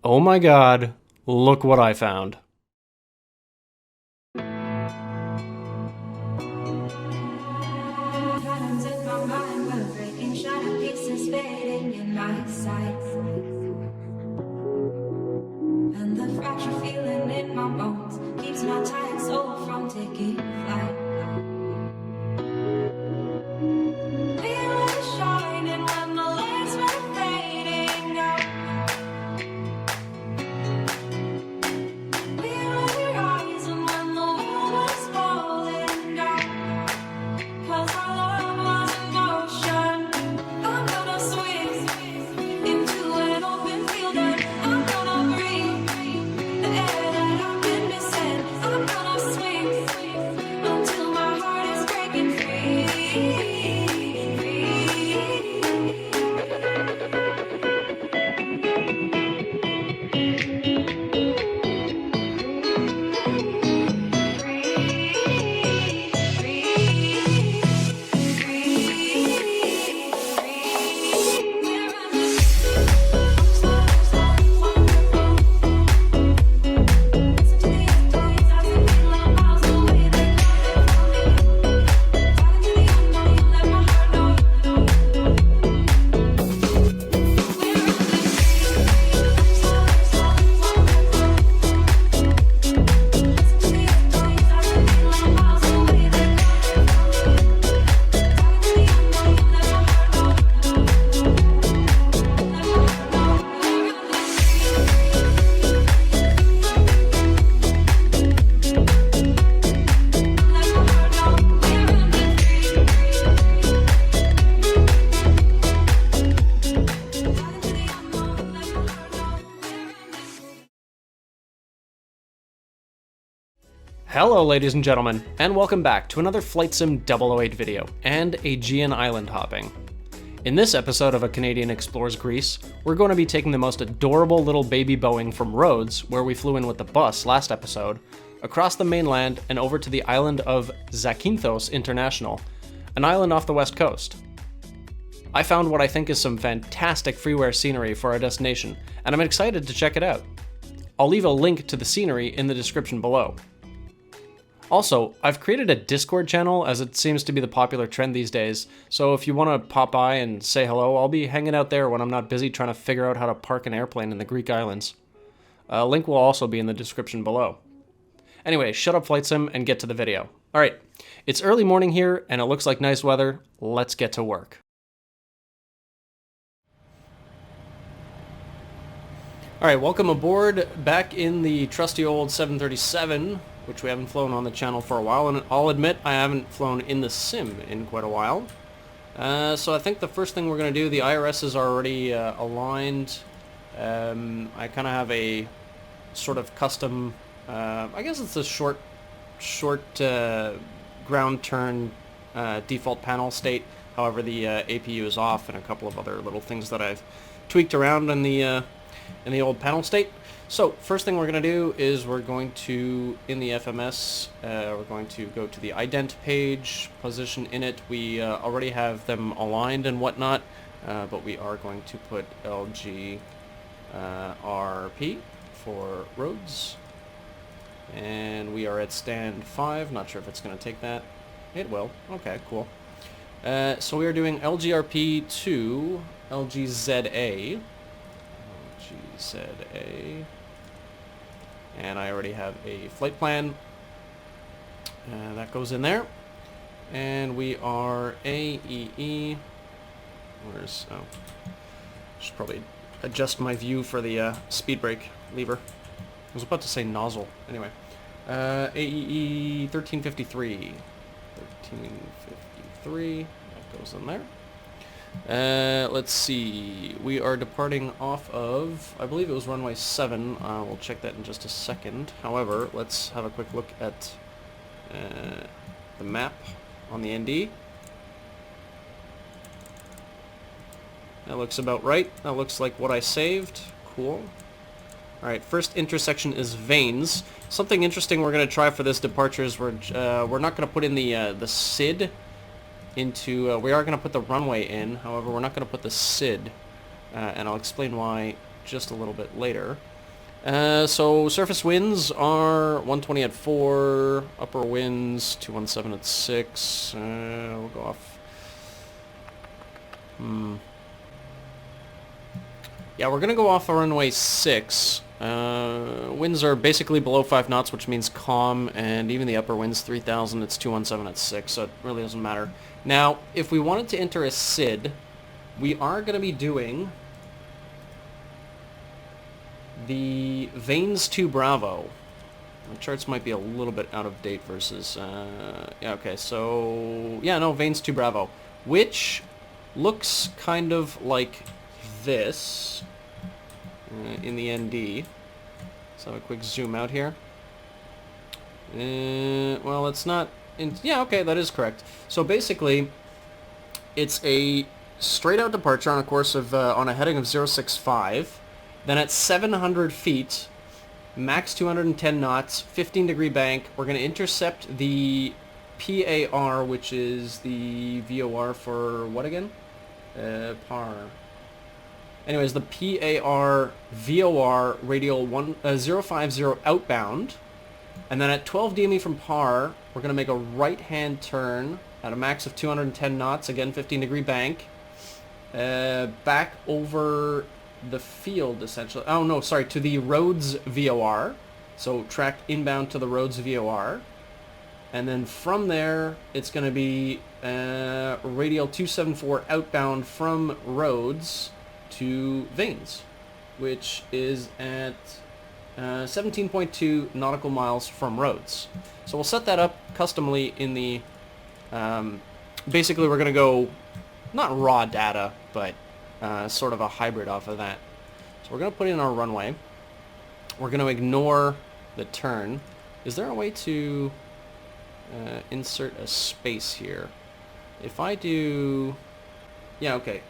Oh my god, look what I found. And the fracture feeling in my bones keeps my tired soul from taking flight. We were shining when the lights were fading out. We were rising when the world was falling down. 'Cause our love was in motion. I'm gonna swim into an open field and I'm gonna breathe the air that I've been missing. I'm gonna swing until my heart is breaking free. Hello ladies and gentlemen, and welcome back to another Flight Sim 008 video, and Aegean island hopping. In this episode of A Canadian Explores Greece, we're going to be taking the most adorable little baby Boeing from Rhodes, where we flew in with the bus last episode, across the mainland and over to the island of Zakynthos International, an island off the west coast. I found what I think is some fantastic freeware scenery for our destination, and I'm excited to check it out. I'll leave a link to the scenery in the description below. Also, I've created a Discord channel as it seems to be the popular trend these days, so if you want to pop by and say hello, I'll be hanging out there when I'm not busy trying to figure out how to park an airplane in the Greek islands. A link will also be in the description below. Anyway, shut up Flight Sim and get to the video. Alright, it's early morning here and it looks like nice weather. Let's get to work. Alright, welcome aboard, back in the trusty old 737, which we haven't flown on the channel for a while, and I'll admit I haven't flown in the sim in quite a while. So I think the first thing we're going to do, the IRSs are already aligned. I kind of have a sort of custom, I guess it's a short ground turn default panel state. However, the APU is off and a couple of other little things that I've tweaked around in the old panel state. So first thing we're going to do is we're going to, in the FMS, we're going to go to the ident page, position in it. We already have them aligned and whatnot, but we are going to put LGRP for Rhodes. And we are at stand 5. Not sure if it's going to take that. It will. Okay, cool. So we are doing LGRP to LGZA. LGZA. And I already have a flight plan. That goes in there. And we are AEE. Where's... oh. Should probably adjust my view for the speed brake lever. I was about to say nozzle. Anyway. AEE 1353. 1353. That goes in there. Let's see, we are departing off of, I believe it was runway 7, we'll check that in just a second. However, let's have a quick look at the map on the ND. That looks about right, that looks like what I saved, cool. Alright, first intersection is Vanes. Something interesting we're going to try for this departure is we're not going to put in the SID into, we are going to put the runway in, however we're not going to put the SID, and I'll explain why just a little bit later. So surface winds are 120 at 4, upper winds 217 at 6. We'll go off. Yeah, we're gonna go off runway 6. Winds are basically below 5 knots, which means calm, and even the upper winds 3,000. It's 217 at 6, so it really doesn't matter. Now, if we wanted to enter a SID, we are gonna be doing the Vanes 2 Bravo. The charts might be a little bit out of date versus... yeah, okay, so... Yeah, no, Vanes 2 Bravo. Which looks kind of like this in the ND. Let's have a quick zoom out here. Well, it's not... yeah, okay, that is correct. So basically, it's a straight-out departure on a course of... on a heading of 065. Then at 700 feet, max 210 knots, 15-degree bank, we're going to intercept the PAR, which is the VOR for what again? PAR. Anyways, the PAR VOR radial 050 outbound. And then at 12 DME from PAR, we're going to make a right-hand turn at a max of 210 knots, again 15-degree bank, back over the field, essentially. Oh, no, sorry, to the Rhodes VOR. So track inbound to the Rhodes VOR. And then from there, it's going to be radial 274 outbound from Rhodes to Vanes, which is at 17.2 nautical miles from Rhodes. So we'll set that up customly in the... basically, we're going to go, not raw data, but sort of a hybrid off of that. So we're going to put in our runway. We're going to ignore the turn. Is there a way to insert a space here? If I do... Yeah, okay.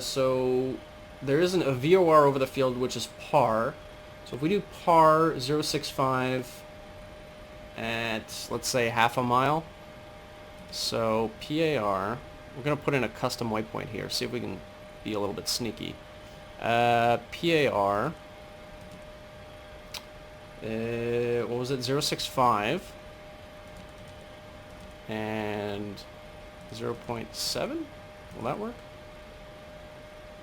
So there isn't a VOR over the field, which is PAR. So if we do PAR 065 at, let's say, half a mile. So PAR, we're going to put in a custom waypoint here. See if we can be a little bit sneaky. PAR, what was it, 065 and 0.7? Will that work?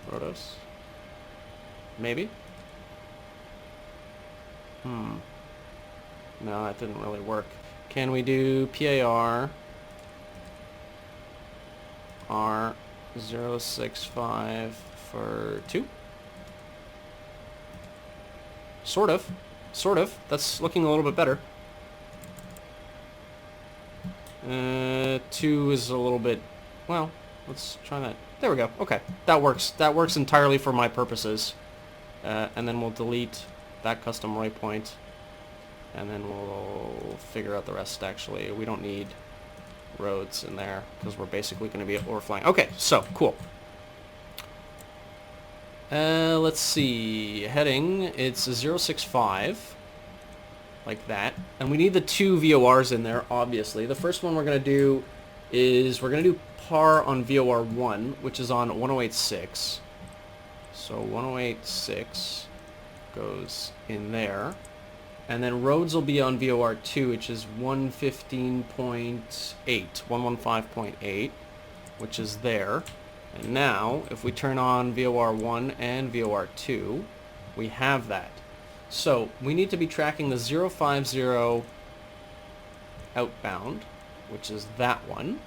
Rhodos? Maybe? No, that didn't really work. Can we do PAR R065 for 2? Sort of. Sort of. That's looking a little bit better. 2 is a little bit... Well, let's try that. There we go. Okay. That works. That works entirely for my purposes. And then we'll delete that custom waypoint. And then we'll figure out the rest, actually. We don't need roads in there because we're basically going to be overflying. Okay, so, cool. Let's see. Heading, it's 065. Like that. And we need the 2 VORs in there, obviously. The first one we're going to do is we're going to do PAR on VOR 1, which is on 1086. So 1086 goes in there. And then Rhodes will be on VOR 2, which is 115.8, 115.8, which is there. And now, if we turn on VOR 1 and VOR 2, we have that. So, we need to be tracking the 050 outbound, which is that one.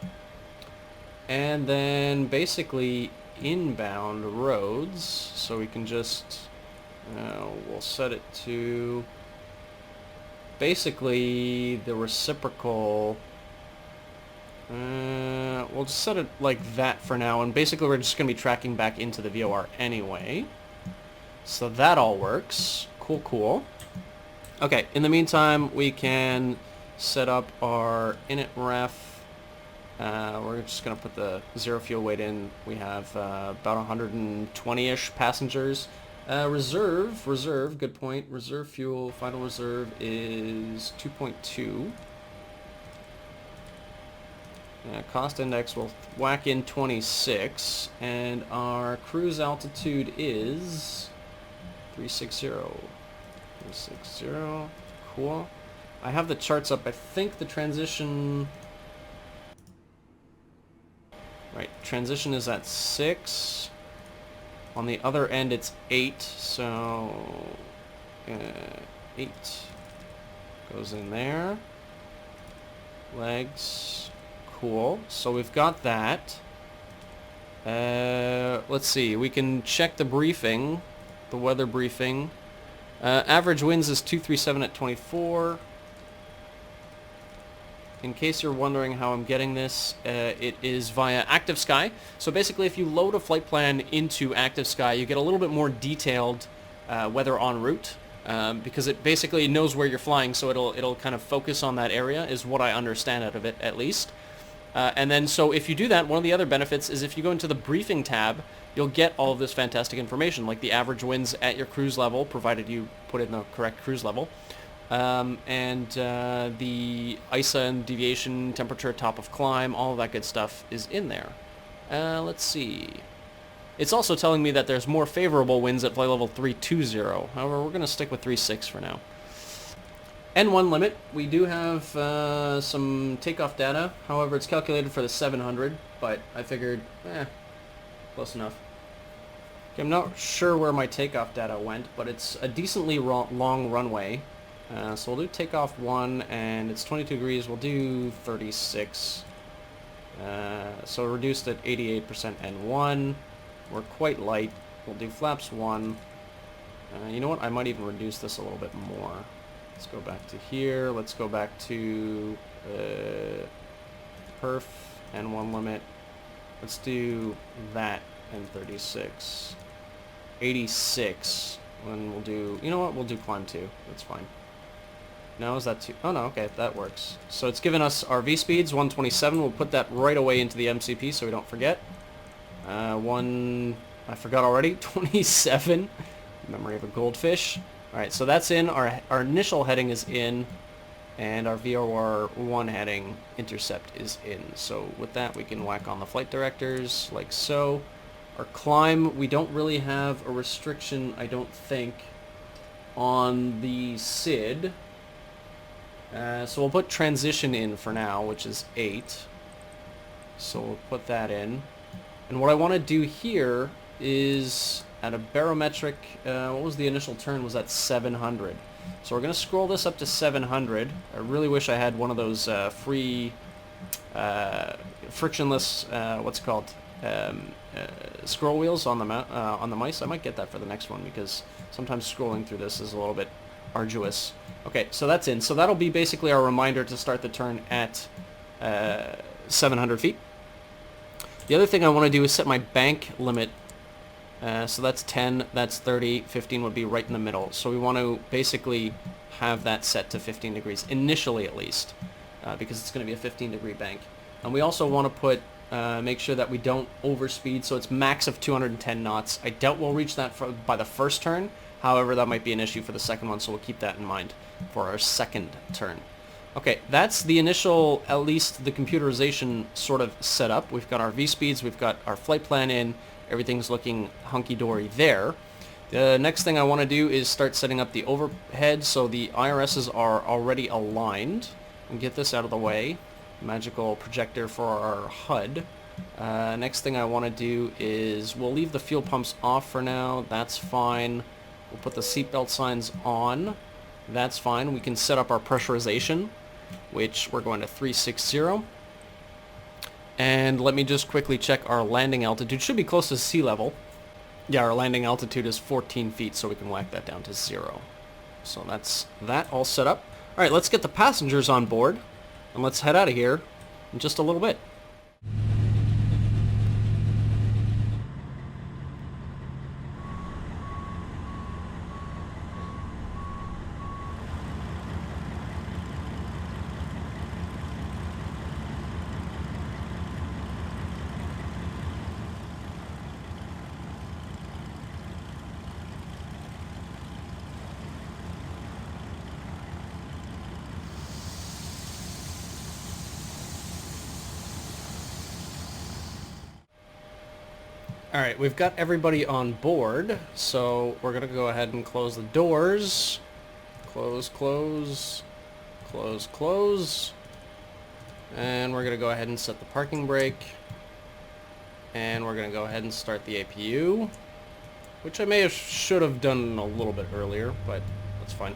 And then, basically, inbound Rhodes, so we can just, we'll set it to... basically the reciprocal. We'll just set it like that for now, and basically we're just going to be tracking back into the VOR anyway. So that all works. Cool, cool. Okay, in the meantime, we can set up our init ref. We're just going to put the zero fuel weight in. We have about 120-ish passengers. Reserve, good point. Reserve fuel, final reserve is 2.2. Cost index will whack in 26, and our cruise altitude is 360. 360. Cool. I have the charts up. I think the transition... Right, transition is at 6. On the other end it's 8, so... 8 goes in there. Legs. Cool. So we've got that. Let's see. We can check the briefing. The weather briefing. Average winds is 237 at 24. In case you're wondering how I'm getting this, it is via Active Sky. So basically, if you load a flight plan into Active Sky, you get a little bit more detailed weather en route, because it basically knows where you're flying, so it'll kind of focus on that area, is what I understand out of it, at least. And then, so if you do that, one of the other benefits is if you go into the briefing tab, you'll get all of this fantastic information, like the average winds at your cruise level, provided you put in the correct cruise level. And the ISA and deviation, temperature, top of climb, all of that good stuff is in there. Let's see. It's also telling me that there's more favorable winds at flight level 320. However, we're going to stick with 36 for now. N1 limit. We do have some takeoff data. However, it's calculated for the 700, but I figured, close enough. Okay, I'm not sure where my takeoff data went, but it's a decently long runway. So we'll do takeoff 1, and it's 22 degrees. We'll do 36. So reduced at 88% N1. We're quite light. We'll do flaps 1. You know what? I might even reduce this a little bit more. Let's go back to here. Let's go back to perf N1 limit. Let's do that and 36. 86. And we'll do... You know what? We'll do climb 2. That's fine. No, is that 2? Oh, no, okay, that works. So it's given us our V-speeds, 127. We'll put that right away into the MCP so we don't forget. I forgot already, 27. Memory of a goldfish. Alright, so that's in. Our initial heading is in. And our VOR1 heading intercept is in. So with that, we can whack on the flight directors, like so. Our climb, we don't really have a restriction, I don't think, on the SID. So we'll put transition in for now, which is 8. So we'll put that in. And what I want to do here is at a barometric, what was the initial turn? Was at 700. So we're going to scroll this up to 700. I really wish I had one of those free, frictionless, what's it called, scroll wheels on the mice. I might get that for the next one because sometimes scrolling through this is a little bit arduous. Okay, so that's in. So that'll be basically our reminder to start the turn at 700 feet. The other thing I want to do is set my bank limit. So that's 10, that's 30, 15 would be right in the middle. So we want to basically have that set to 15 degrees, initially at least, because it's going to be a 15 degree bank. And we also want to put, make sure that we don't overspeed, so it's max of 210 knots. I doubt we'll reach that by the first turn. However, that might be an issue for the second one, so we'll keep that in mind for our second turn. Okay, that's the initial, at least the computerization sort of set up. We've got our V-speeds, we've got our flight plan in, everything's looking hunky-dory there. The next thing I want to do is start setting up the overhead, so the IRSs are already aligned. And get this out of the way. Magical projector for our HUD. Next thing I want to do is, we'll leave the fuel pumps off for now, that's fine. We'll put the seatbelt signs on. That's fine. We can set up our pressurization, which we're going to 360. And let me just quickly check our landing altitude. Should be close to sea level. Yeah, our landing altitude is 14 feet, so we can whack that down to 0. So that's that all set up. All right, let's get the passengers on board, and let's head out of here in just a little bit. Alright, we've got everybody on board, so we're going to go ahead and close the doors. Close, close, close, close. And we're going to go ahead and set the parking brake. And we're going to go ahead and start the APU, which I should have done a little bit earlier, but that's fine.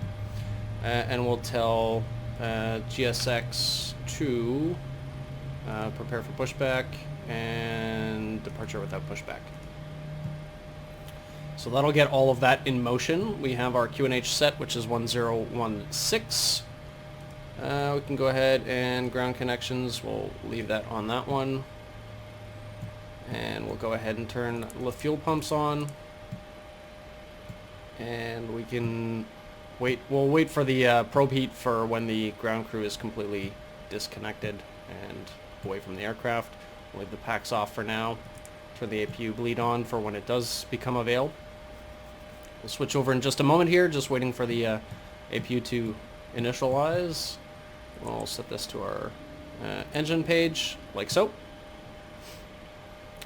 And we'll tell GSX to prepare for pushback and departure without pushback. So that'll get all of that in motion. We have our QNH set, which is 1016. We can go ahead and ground connections. We'll leave that on that one. And we'll go ahead and turn the fuel pumps on. And we can wait. We'll wait for the probe heat for when the ground crew is completely disconnected and away from the aircraft. We'll leave the packs off for now. Turn the APU bleed on for when it does become avail. We'll switch over in just a moment here, just waiting for the APU to initialize. We'll set this to our engine page, like so.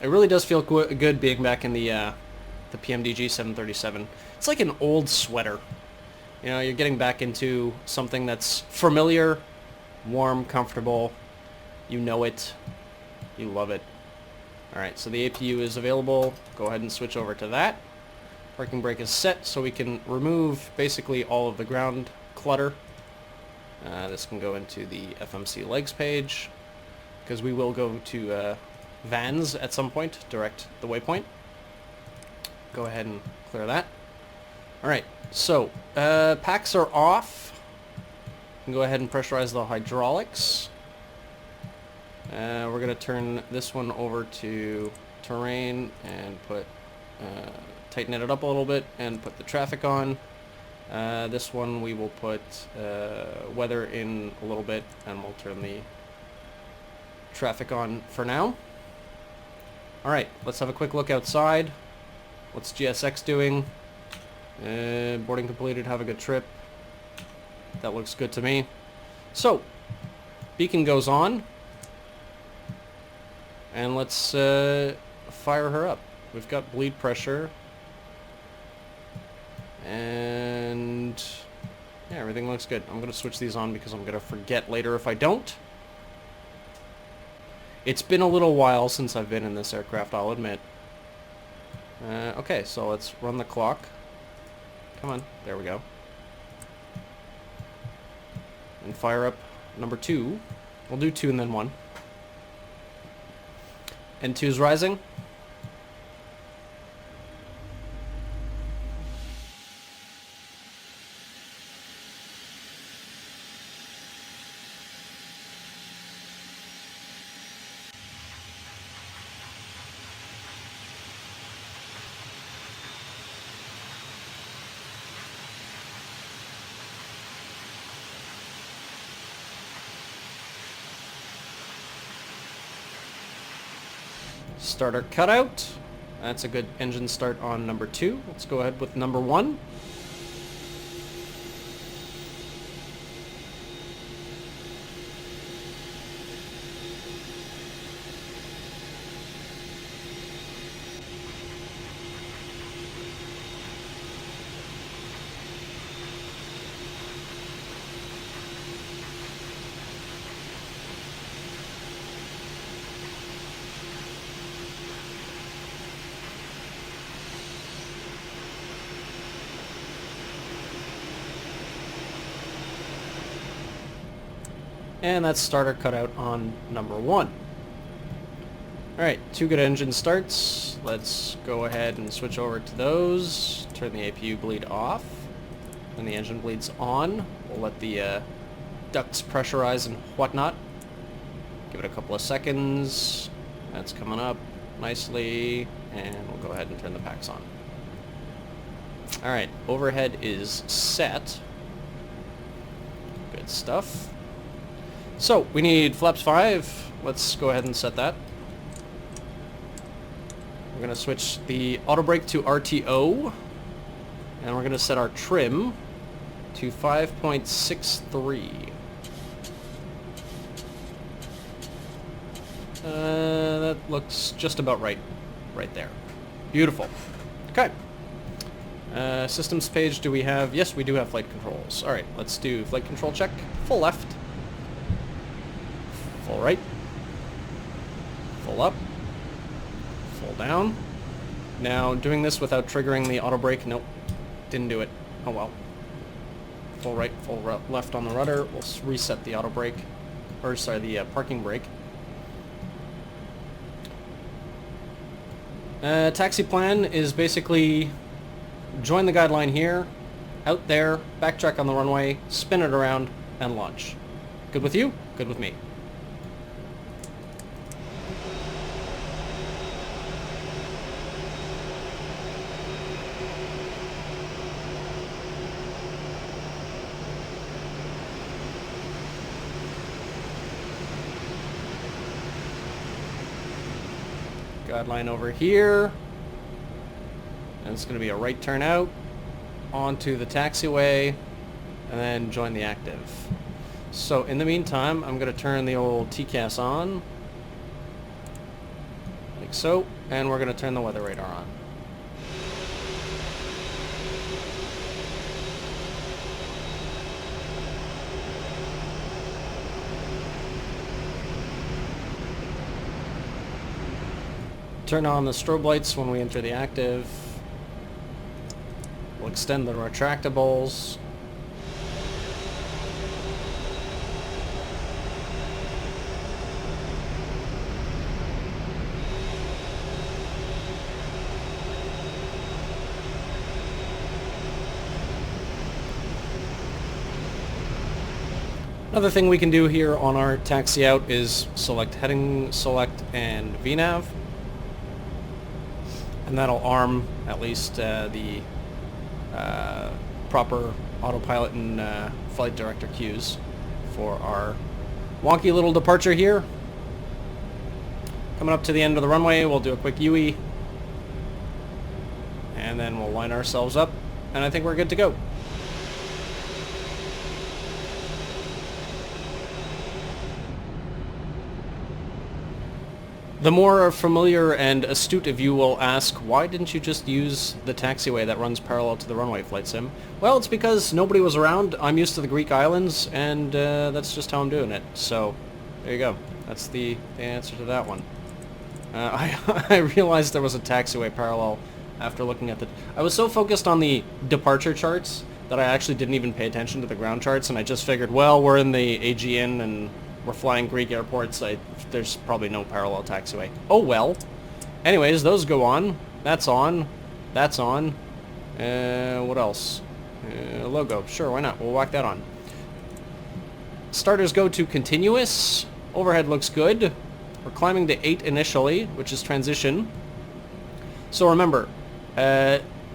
It really does feel good being back in the PMDG 737. It's like an old sweater. You know, you're getting back into something that's familiar, warm, comfortable. You know it. You love it. Alright, so the APU is available. Go ahead and switch over to that. Parking brake is set, so we can remove basically all of the ground clutter. This can go into the FMC legs page, because we will go to vans at some point, direct the waypoint. Go ahead and clear that. Alright, so packs are off. You can go ahead and pressurize the hydraulics. We're going to turn this one over to terrain and put tighten it up a little bit and put the traffic on. This one we will put weather in a little bit, and we'll turn the traffic on for now. Alright, let's have a quick look outside. What's GSX doing? Boarding completed, have a good trip. That looks good to me. So, beacon goes on. And let's fire her up. We've got bleed pressure. And yeah, everything looks good. I'm going to switch these on because I'm going to forget later if I don't. It's been a little while since I've been in this aircraft, I'll admit. Okay, so let's run the clock. Come on, there we go. And fire up number 2. We'll do 2 and then 1. And 2 is rising. Starter cutout. That's a good engine start on number 2. Let's go ahead with number 1. And that's starter cutout on number 1. Alright, 2 good engine starts. Let's go ahead and switch over to those. Turn the APU bleed off. When the engine bleeds on, we'll let the ducts pressurize and whatnot. Give it a couple of seconds. That's coming up nicely. And we'll go ahead and turn the packs on. Alright, overhead is set. Good stuff. So, we need flaps 5. Let's go ahead and set that. We're going to switch the auto brake to RTO. And we're going to set our trim to 5.63. That looks just about right there. Beautiful. Okay. Systems page, do we have... Yes, we do have flight controls. Alright, let's do flight control check. Full left. Full right. Full up. Full down. Now, doing this without triggering the auto brake, nope. Didn't do it. Oh well. Full right, full left on the rudder. We'll reset the auto brake. Or, sorry, the parking brake. Taxi plan is basically join the guideline here, out there, backtrack on the runway, spin it around, and launch. Good with you? Good with me. Guideline over here. And it's going to be a right turn out onto the taxiway and then join the active. So in the meantime, I'm going to turn the old TCAS on like so, and we're going to turn the weather radar on. Turn on the strobe lights when we enter the active. We'll extend the retractables. Another thing we can do here on our taxi out is select heading, select, and VNav. And that'll arm at least the proper autopilot and flight director cues for our wonky little departure here. Coming up to the end of the runway, we'll do a quick UE. And then we'll line ourselves up, and I think we're good to go. The more familiar and astute of you will ask, why didn't you just use the taxiway that runs parallel to the runway, Flight Sim? Well, it's because nobody was around. I'm used to the Greek islands, and that's just how I'm doing it. So, there you go. That's the answer to that one. I realized there was a taxiway parallel after looking at the... I was so focused on the departure charts that I actually didn't even pay attention to the ground charts, and I just figured, well, we're in the Aegean, and we're flying Greek airports. There's probably no parallel taxiway. Oh well. Anyways, those go on. That's on. That's on. What else? Logo. Sure, why not? We'll whack that on. Starters go to continuous. Overhead looks good. We're climbing to 8 initially, which is transition. So remember,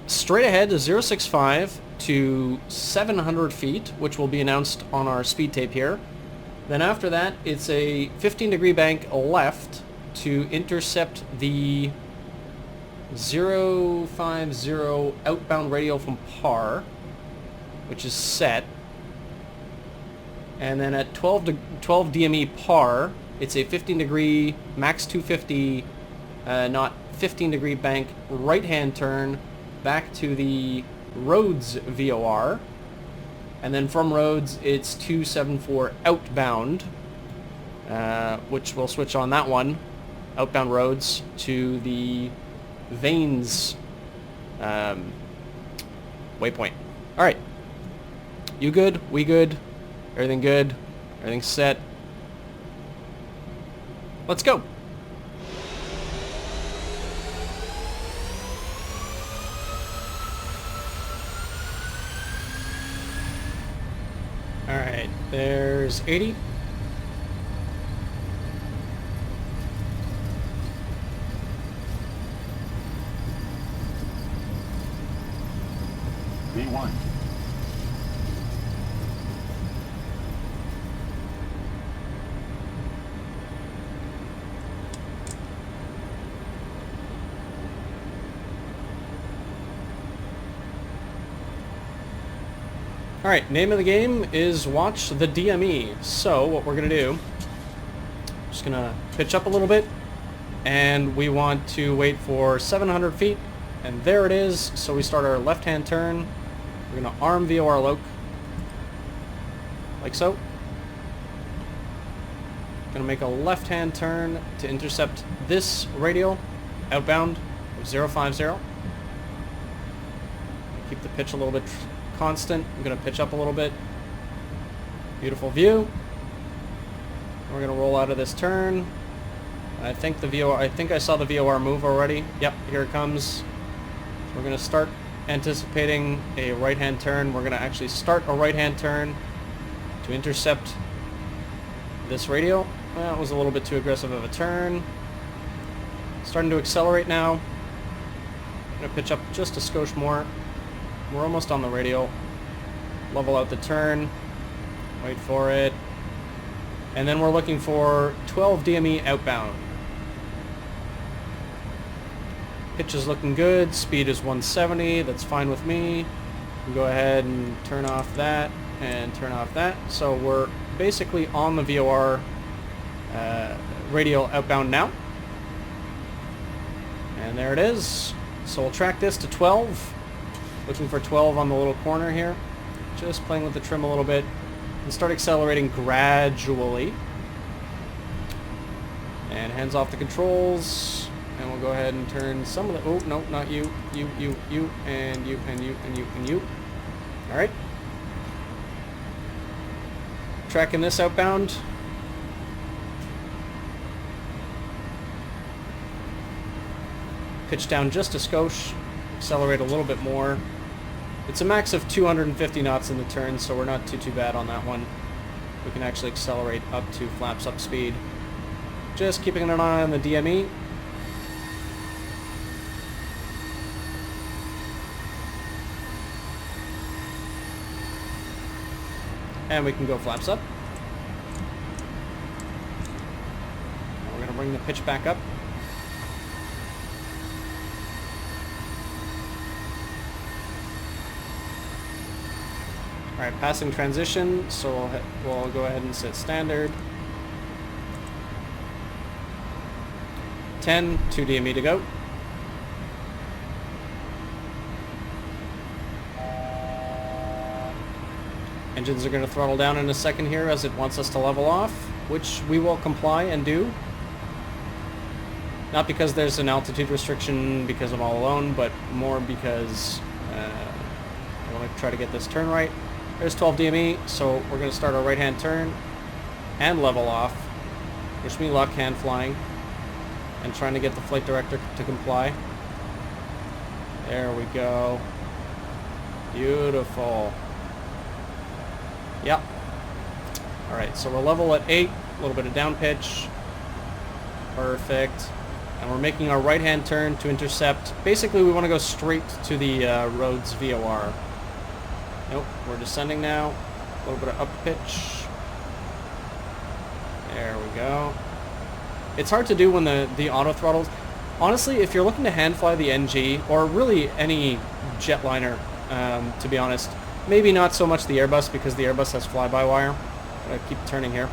straight ahead is 065 to 700 feet, which will be announced on our speed tape here. Then after that, it's a 15-degree bank left to intercept the 050 outbound radial from par, which is set. And then at 12 DME par, it's a 15-degree max 250 not 15-degree bank right-hand turn back to the Rhodes VOR. And then from Rhodes, it's 274 outbound, which we'll switch on that one, outbound Rhodes, to the Vanes waypoint. All right. You good? We good? Everything good? Everything's set? Let's go. Alright, there's 80. V1. Alright, name of the game is watch the DME. So what we're going to do, just going to pitch up a little bit, and we want to wait for 700 feet And there it is. So we start our left-hand turn. We're going to arm VOR loc. Like so. Going to make a left-hand turn to intercept this radial outbound of 050. Keep the pitch a little bit constant. I'm going to pitch up a little bit. Beautiful view. We're going to roll out of this turn. I think the VOR, I think I saw the VOR move already. Yep, here it comes. We're going to start anticipating a right-hand turn. We're going to actually start a right-hand turn to intercept this radial. Well, it was a little bit too aggressive of a turn. Starting to accelerate now. I'm going to pitch up just a skosh more. We're almost on the radial. Level out the turn. Wait for it. And then we're looking for 12 DME outbound. Pitch is looking good. Speed is 170. That's fine with me. We go ahead and turn off that and turn off that. So we're basically on the VOR radial outbound now. And there it is. So we'll track this to 12. Looking for 12 on the little corner here. Just playing with the trim a little bit. And start accelerating gradually. And hands off the controls. And we'll go ahead and turn some of the... Oh, no, not you. You, and you, and you, and you. Alright. Tracking this outbound. Pitch down just a skosh. Accelerate a little bit more. It's a max of 250 knots in the turn, so we're not too bad on that one. We can actually accelerate up to flaps up speed. Just keeping an eye on the DME. And we can go flaps up. We're going to bring the pitch back up. Alright, passing transition, so we'll go ahead and set standard. 10, 2 DME to go. Engines are going to throttle down in a second here as it wants us to level off, which we will comply and do. Not because there's an altitude restriction because I'm all alone, but more because I want to try to get this turn right. There's 12 DME, so we're going to start our right-hand turn and level off. Wish me luck hand flying and trying to get the flight director to comply. There we go. Beautiful. Yep. Alright, so we're level at 8, a little bit of down pitch. Perfect. And we're making our right-hand turn to intercept. Basically, we want to go straight to the Rhodes VOR. Nope, we're descending now. A little bit of up pitch. There we go. It's hard to do when the auto throttles. Honestly, if you're looking to hand fly the NG, or really any jetliner, to be honest, maybe not so much the Airbus because the Airbus has fly-by-wire. I keep turning here.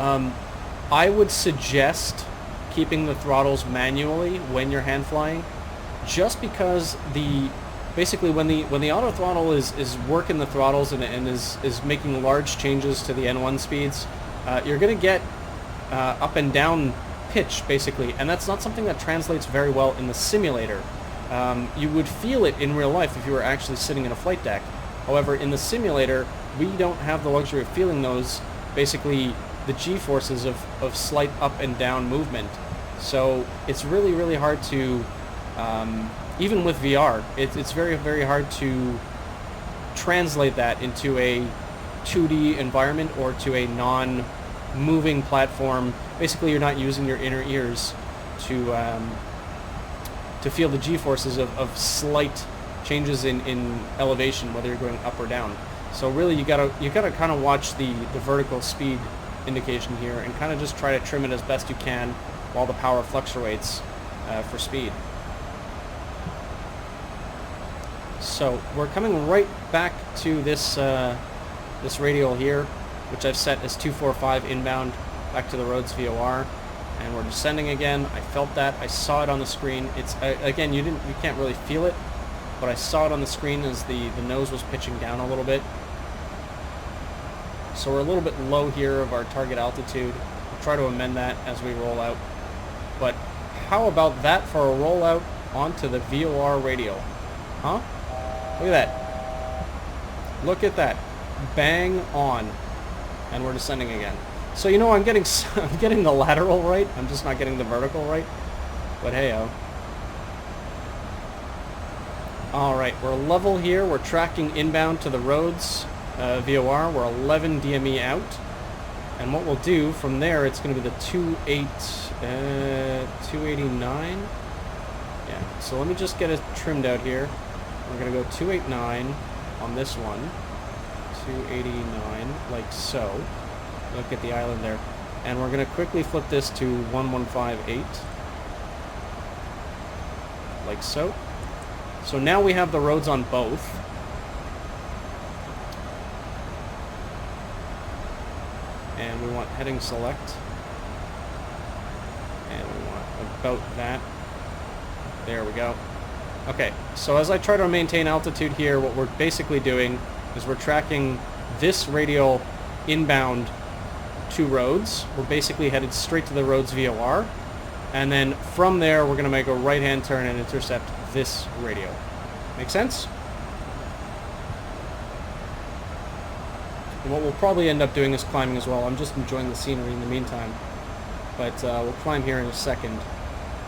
I would suggest keeping the throttles manually when you're hand flying, just because basically when the auto throttle is working the throttles and is making large changes to the N1 speeds, you're going to get up and down pitch basically, and that's not something that translates very well in the simulator. You would feel it in real life if you were actually sitting in a flight deck. However, in the simulator, we don't have the luxury of feeling those, basically, the G-forces of slight up and down movement. So it's really, really hard to, even with VR, it's very, very hard to translate that into a 2D environment or to a non-moving platform. Basically, you're not using your inner ears to feel the G-forces of slight changes in elevation, whether you're going up or down. So really, you gotta kind of watch the vertical speed indication here and kind of just try to trim it as best you can while the power fluctuates for speed. So we're coming right back to this this radial here, which I've set as 245 inbound back to the Rhodes VOR. And we're descending again. I felt that. I saw it on the screen. It's again, you can't really feel it, but I saw it on the screen as the nose was pitching down a little bit. So we're a little bit low here of our target altitude. We'll try to amend that as we roll out. But how about that for a rollout onto the VOR radio? Huh? Look at that. Look at that. Bang on. And we're descending again. So you know I'm getting the lateral right. I'm just not getting the vertical right. But hey-oh. Alright, we're level here. We're tracking inbound to the Rhodes VOR. We're 11 DME out. And what we'll do from there, it's going to be the 289. Yeah, so let me just get it trimmed out here. We're going to go 289 on this one. 289, like so. Look at the island there. And we're going to quickly flip this to 1158. Like so. So now we have the roads on both. And we want heading select. And we want about that. There we go. Okay, so as I try to maintain altitude here, what we're basically doing is we're tracking this radial inbound to Rhodes. We're basically headed straight to the Rhodes VOR. And then from there, we're going to make a right-hand turn and intercept this radio. Make sense? And what we'll probably end up doing is climbing as well. I'm just enjoying the scenery in the meantime. But we'll climb here in a second.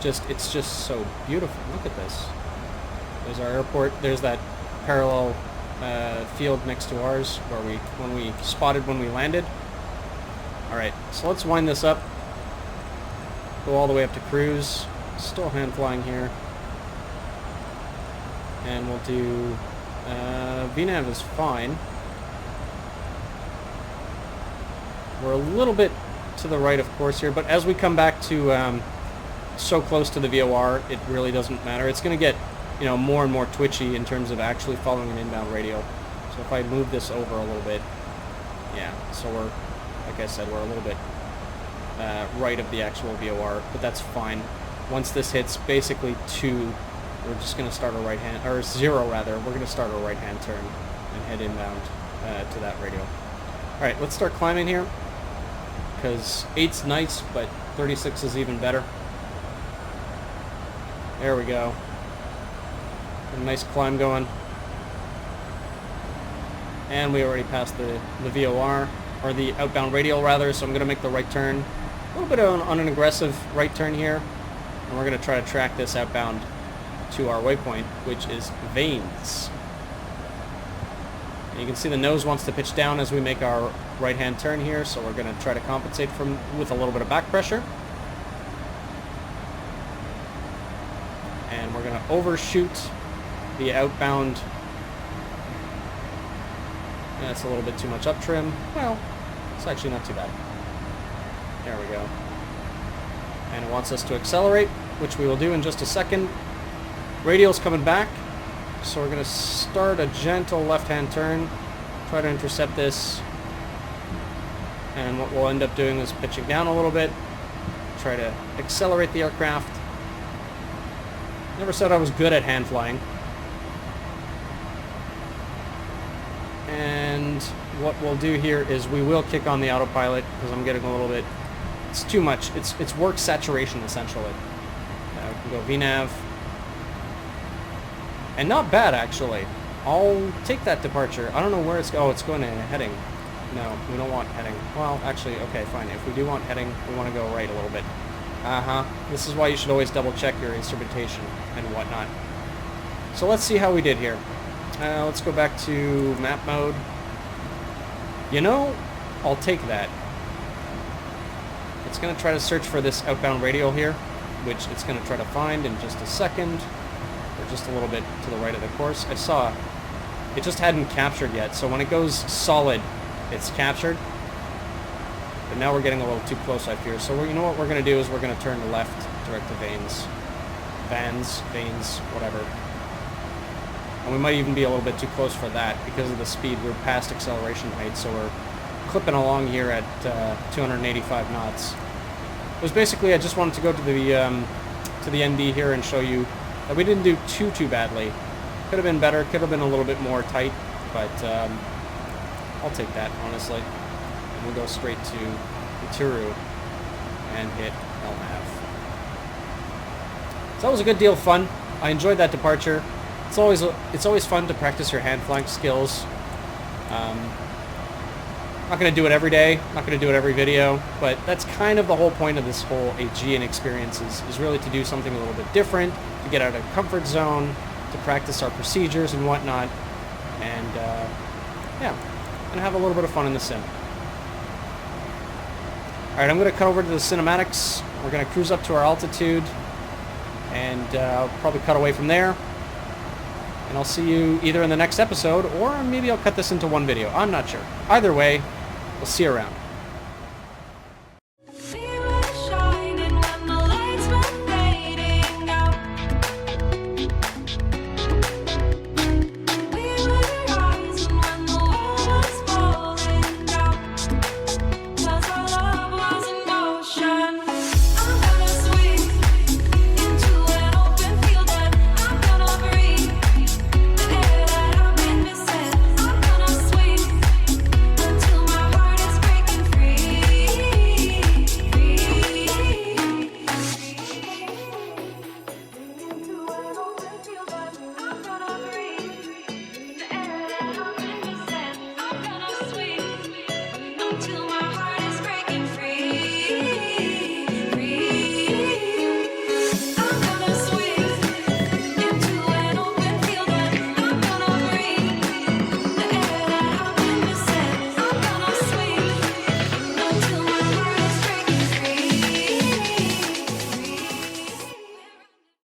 It's just so beautiful. Look at this. There's our airport. There's that parallel field next to ours where when we spotted when we landed. Alright, so let's wind this up. Go all the way up to cruise. Still hand flying here. And we'll do... VNAV is fine. We're a little bit to the right, of course, here. But as we come back to so close to the VOR, it really doesn't matter. It's going to get, you know, more and more twitchy in terms of actually following an inbound radio. So if I move this over a little bit... Yeah, so we're... Like I said, we're a little bit right of the actual VOR, but that's fine. Once this hits basically 2, we're just going to start a right-hand, or 0 rather, we're going to start a right-hand turn and head inbound to that radio. Alright, let's start climbing here, because 8's nice, but 36 is even better. There we go. A nice climb going. And we already passed the VOR. Or the outbound radial rather, so I'm going to make the right turn. A little bit on an aggressive right turn here. And we're going to try to track this outbound to our waypoint, which is Vanes. And you can see the nose wants to pitch down as we make our right-hand turn here, so we're going to try to compensate with a little bit of back pressure. And we're going to overshoot the outbound. That's a little bit too much up trim. Well, it's actually not too bad. There we go. And it wants us to accelerate, which we will do in just a second. Radial's coming back, so we're going to start a gentle left-hand turn, try to intercept this, and what we'll end up doing is pitching down a little bit, try to accelerate the aircraft. Never said I was good at hand flying. And what we'll do here is we will kick on the autopilot because I'm getting a little bit... It's too much. It's work saturation, essentially. We can go VNAV. And not bad, actually. I'll take that departure. I don't know where it's... Oh, it's going to heading. No, we don't want heading. Well, actually, okay, fine. If we do want heading, we want to go right a little bit. Uh-huh. This is why you should always double-check your instrumentation and whatnot. So let's see how we did here. Let's go back to map mode. You know, I'll take that. It's going to try to search for this outbound radial here, which it's going to try to find in just a second. Or just a little bit to the right of the course. I saw it just hadn't captured yet, so when it goes solid, it's captured. But now we're getting a little too close, I fear. So you know what we're going to do is we're going to turn left direct to Vanes, whatever. And we might even be a little bit too close for that because of the speed. We're past acceleration height, so we're clipping along here at 285 knots. was basically I just wanted to go to the ND here and show you that we didn't do too badly. Could have been better, could have been a little bit more tight, but I'll take that, honestly. And we'll go straight to the Turu and hit LNAV. So that was a good deal of fun. I enjoyed that departure. It's always fun to practice your hand flank skills. Not going to do it every day, not going to do it every video, but that's kind of the whole point of this whole Aegean experience is really to do something a little bit different, to get out of comfort zone, to practice our procedures and whatnot, and yeah, and have a little bit of fun in the sim. Alright, I'm going to cut over to the cinematics. We're going to cruise up to our altitude, and probably cut away from there. And I'll see you either in the next episode, or maybe I'll cut this into one video. I'm not sure. Either way, we'll see you around.